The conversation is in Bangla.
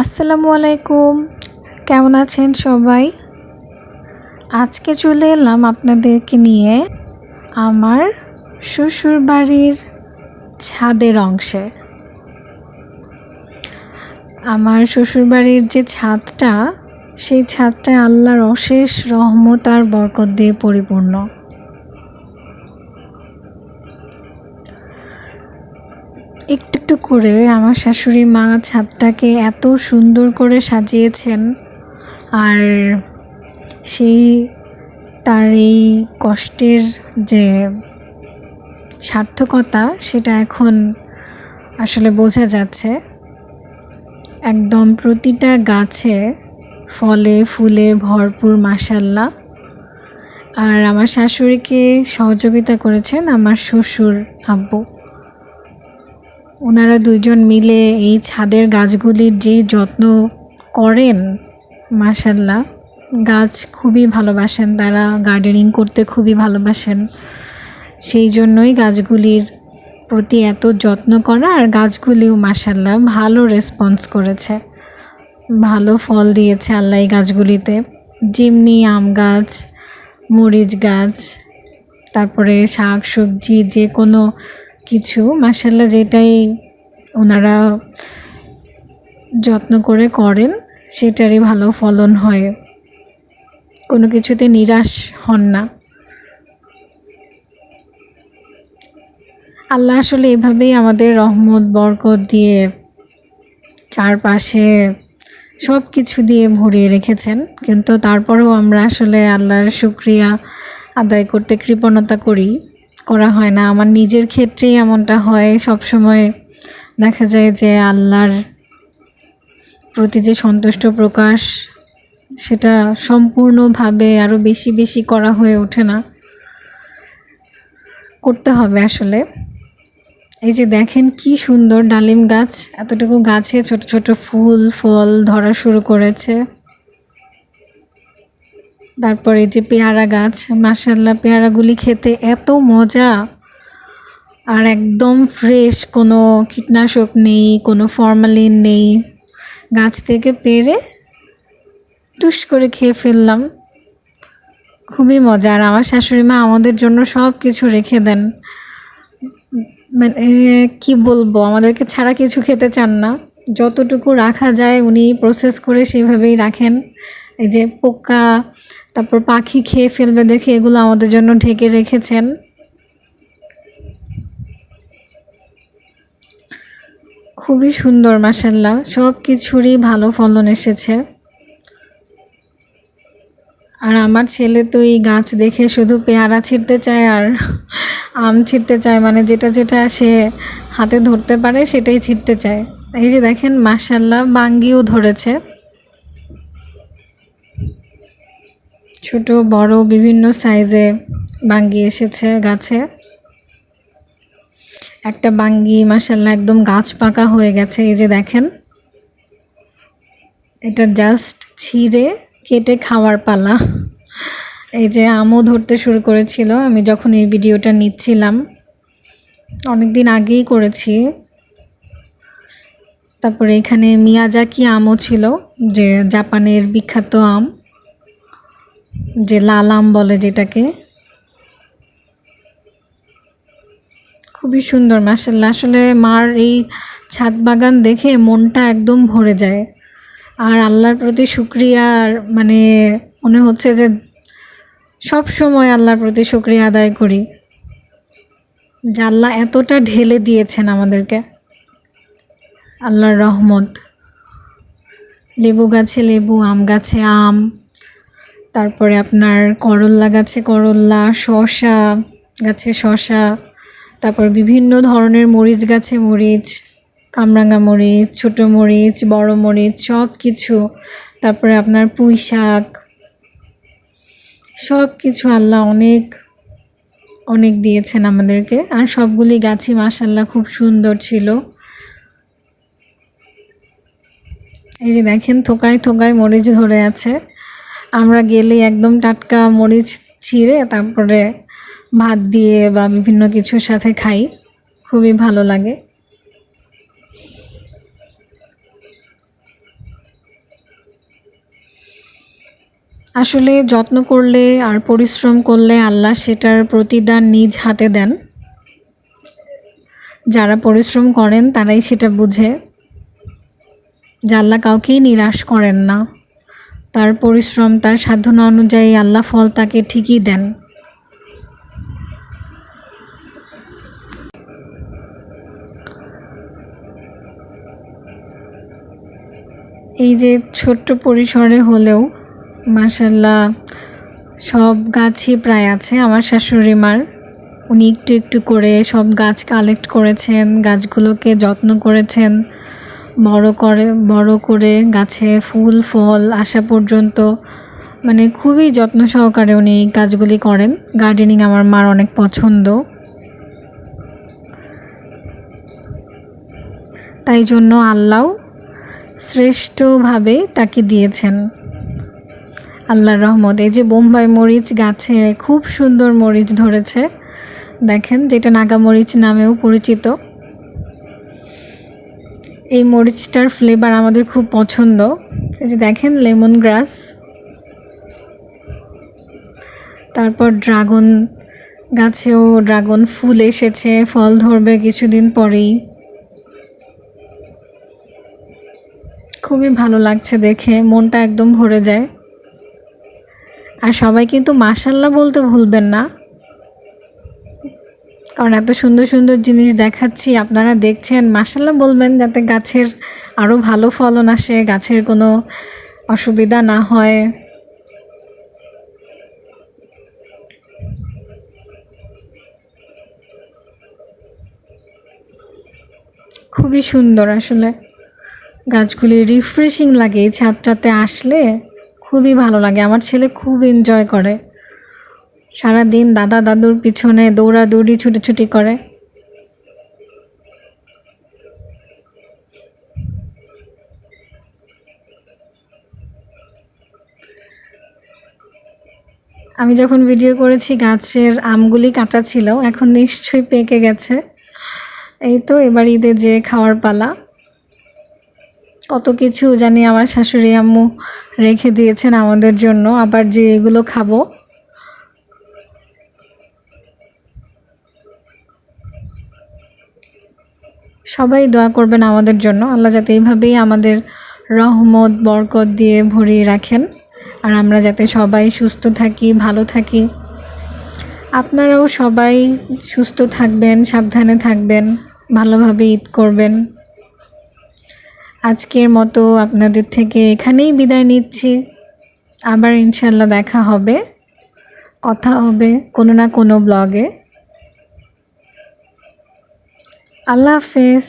আসসালামু আলাইকুম। কেমন আছেন সবাই? আজকে চলে এলাম আপনাদেরকে নিয়ে আমার শ্বশুর বাড়ির ছাদের অংশে। আমার শ্বশুর বাড়ির যে ছাদটা, সেই ছাদটা আল্লাহর অশেষ রহমত আর বরকত দিয়ে পরিপূর্ণ। একটু একটু করে আমার শাশুড়ি মা ছাদটাকে এত সুন্দর করে সাজিয়েছেন, আর সেই তার এই কষ্টের যে সার্থকতা সেটা এখন আসলে বোঝা যাচ্ছে। একদম প্রতিটা গাছে ফলে ফুলে ভরপুর মাশাআল্লাহ। আর আমার শাশুড়িকে সহযোগিতা করেছেন আমার শ্বশুর আব্বু। ওনারা দুইজন মিলে এই ছাদের গাছগুলির যে যত্ন করেন, মাশাআল্লাহ। গাছ খুবই ভালোবাসেন তারা, গার্ডেনিং করতে খুবই ভালোবাসেন। সেই জন্যই গাছগুলির প্রতি এত যত্ন করা, আর গাছগুলিও মাশাআল্লাহ ভালো রেসপন্স করেছে, ভালো ফল দিয়েছে আল্লাহ এই গাছগুলিতে। যেমনি আম গাছ, মরিচ গাছ, তারপরে শাক সবজি যে কোনো কিছু মাশাআল্লাহ যেটাই ওনারা যত্ন করে করেন সেটারই ভালো ফলন হয়, কোনো কিছুতে নিরাশ হন না। আল্লাহ আসলে এভাবেই আমাদের রহমত বরকত দিয়ে চারপাশে সব কিছু দিয়ে ভরিয়ে রেখেছেন। কিন্তু তারপরেও আমরা আসলে আল্লাহর শুকরিয়া আদায় করতে কৃপণতা করা হয় না। আমার নিজের ক্ষেত্রেই এমনটা হয়, সবসময় দেখা যায় যে আল্লাহর প্রতি যে সন্তুষ্ট প্রকাশ সেটা সম্পূর্ণভাবে আরও বেশি বেশি করা হয়ে ওঠে না। করতে হবে আসলে। এই যে দেখেন কি সুন্দর ডালিম গাছ, এতটুকু গাছে ছোট ছোট ফুল ফল ধরা শুরু করেছে। তারপরে যে পেয়ারা গাছ, মাশাআল্লাহ পেয়ারাগুলি খেতে এত মজা, আর একদম ফ্রেশ, কোনো কীটনাশক নেই, কোনো ফরমালিন নেই। গাছ থেকে পেড়ে টুস করে খেয়ে ফেললাম, খুবই মজা। আর আমার শাশুড়ি মা আমাদের জন্য সব কিছু রেখে দেন, মানে কি বলবো, আমাদেরকে ছাড়া কিছু খেতে চান না। যতটুকু রাখা যায় উনি প্রসেস করে সেভাবেই রাখেন। এই যে পোকা, তারপর পাখি খেয়ে ফেলবে দেখে এগুলো আমাদের জন্য ঢেকে রেখেছেন। খুবই সুন্দর মাশাআল্লাহ, সব কিছুরই ভালো ফলন এসেছে। আর আমার ছেলে তো এই গাছ দেখে শুধু পেয়ারা ছিঁড়তে চায় আর আম ছিঁড়তে চায়, মানে যেটা যেটা সে হাতে ধরতে পারে সেটাই ছিঁড়তে চায়। এই যে দেখেন মাশাআল্লাহ বাঙ্গিও ধরেছে, ছোট বড় বিভিন্ন সাইজে বাঙ্গি এসেছে গাছে। একটা বাঙ্গি মাশাআল্লাহ একদম গাছ পাকা হয়ে গেছে, এই যে দেখেন। এটা জাস্ট ছিঁড়ে কেটে খাওয়ার পালা। এই যে আমও ধরতে শুরু করেছিল আমি যখন এই ভিডিওটা নিচ্ছিলাম, অনেক দিন আগেই করেছি। তারপরে এখানে মিয়াজাকি আমও ছিল, যে জাপানের বিখ্যাত আম, যে লাল আম বলে যেটাকে। খুবই সুন্দর মাশাআল্লাহ। আসলে মার এই ছাদ বাগান দেখে মনটা একদম ভরে যায়, আর আল্লাহর প্রতি শুকরিয়ার মানে মনে হচ্ছে যে সব সময় আল্লাহর প্রতি শুকরিয়া আদায় করি যে আল্লাহ এতটা ঢেলে দিয়েছেন আমাদেরকে, আল্লাহর রহমত। লেবু গাছে লেবু, আম গাছে আম, তারপরে আপনার করল্লা গাছে করল্লা, শসা গাছে শসা, তারপর বিভিন্ন ধরনের মরিচ গাছে মরিচ, কামরাঙা মরিচ, ছোটো মরিচ, বড় মরিচ, সব কিছু। তারপরে আপনার পুঁই শাক, সব কিছু আল্লাহ অনেক অনেক দিয়েছেন আমাদেরকে। আর সবগুলি গাছই মাশাআল্লাহ খুব সুন্দর ছিল। এই যে দেখেন থোকায় থোকায় মরিচ ধরে আছে। আমরা গেলেই একদম টাটকা মরিচ ছিঁড়ে তারপরে ভাত দিয়ে বা বিভিন্ন কিছুর সাথে খাই, খুবই ভালো লাগে। আসলে যত্ন করলে আর পরিশ্রম করলে আল্লাহ সেটার প্রতিদান নিজ হাতে দেন। যারা পরিশ্রম করেন তারাই সেটা বুঝে যে আল্লাহ কাউকেই নিরাশ করেন না। তার পরিশ্রম, তার সাধনা অনুযায়ী আল্লাহ ফল তাকে ঠিকই দেন। এই যে ছোট্ট পরিসরে হলেও মাশাআল্লাহ সব গাছই প্রায় আছে আমার শাশুড়ি মার। উনি একটু একটু করে সব গাছ কালেক্ট করেছেন, গাছগুলোকে যত্ন করেছেন, বড় করে গাছে ফুল ফল আসা পর্যন্ত মানে খুবই যত্ন সহকারে উনি এই কাজগুলি করেন। গার্ডেনিং আমার মার অনেক পছন্দ, তাই জন্য আল্লাহ শ্রেষ্ঠভাবে তাকে দিয়েছেন আল্লাহর রহমত। এই যে বোম্বাই মরিচ গাছে খুব সুন্দর মরিচ ধরেছে দেখেন, যেটা নাগা মরিচ নামেও পরিচিত। এই মরিচটার ফ্লেভার আমাদের খুব পছন্দ। এই যে দেখেন লেমন গ্রাস, তারপর ড্রাগন গাছেও ড্রাগন ফুল এসেছে, ফল ধরবে কিছুদিন পরেই। খুবই ভালো লাগছে দেখে, মনটা একদম ভরে যায়। আর সবাই কিন্তু মাশাআল্লাহ বলতে ভুলবেন না, কারণ এত সুন্দর সুন্দর জিনিস দেখাচ্ছি, আপনারা দেখছেন, মাশাআল্লাহ বলবেন যাতে গাছের আরও ভালো ফলন আসে, গাছের কোনো অসুবিধা না হয়। খুবই সুন্দর আসলে গাছগুলি, রিফ্রেশিং লাগে এই ছাদটাতে আসলে, খুবই ভালো লাগে। আমার ছেলে খুব এনজয় করে, সারাদিন দাদা দাদুর পিছনে দৌড়াদৌড়ি ছুটোছুটি করে। আমি যখন ভিডিও করেছি গাছের আমগুলি কাঁচা ছিল, এখন নিশ্চয়ই পেকে গেছে। এই তো এবার ঈদে যে খাওয়ার পালা, কত কিছু জানি আমার শাশুড়ি আম্মু রেখে দিয়েছেন আমাদের জন্য, আবার যে এগুলো খাবো। সবাই দোয়া করবেন আমাদের জন্য, আল্লাহ যাতে এইভাবেই আমাদের রহমত বরকত দিয়ে ভরিয়ে রাখেন, আর আমরা যাতে সবাই সুস্থ থাকি, ভালো থাকি। আপনারাও সবাই সুস্থ থাকবেন, সাবধানে থাকবেন, ভালোভাবে ঈদ করবেন। আজকের মতো আপনাদের থেকে এখানেই বিদায় নিচ্ছি। আবার ইনশাল্লাহ দেখা হবে, কথা হবে কোনো না কোনো ব্লগে। আল্লাহ হাফেজ।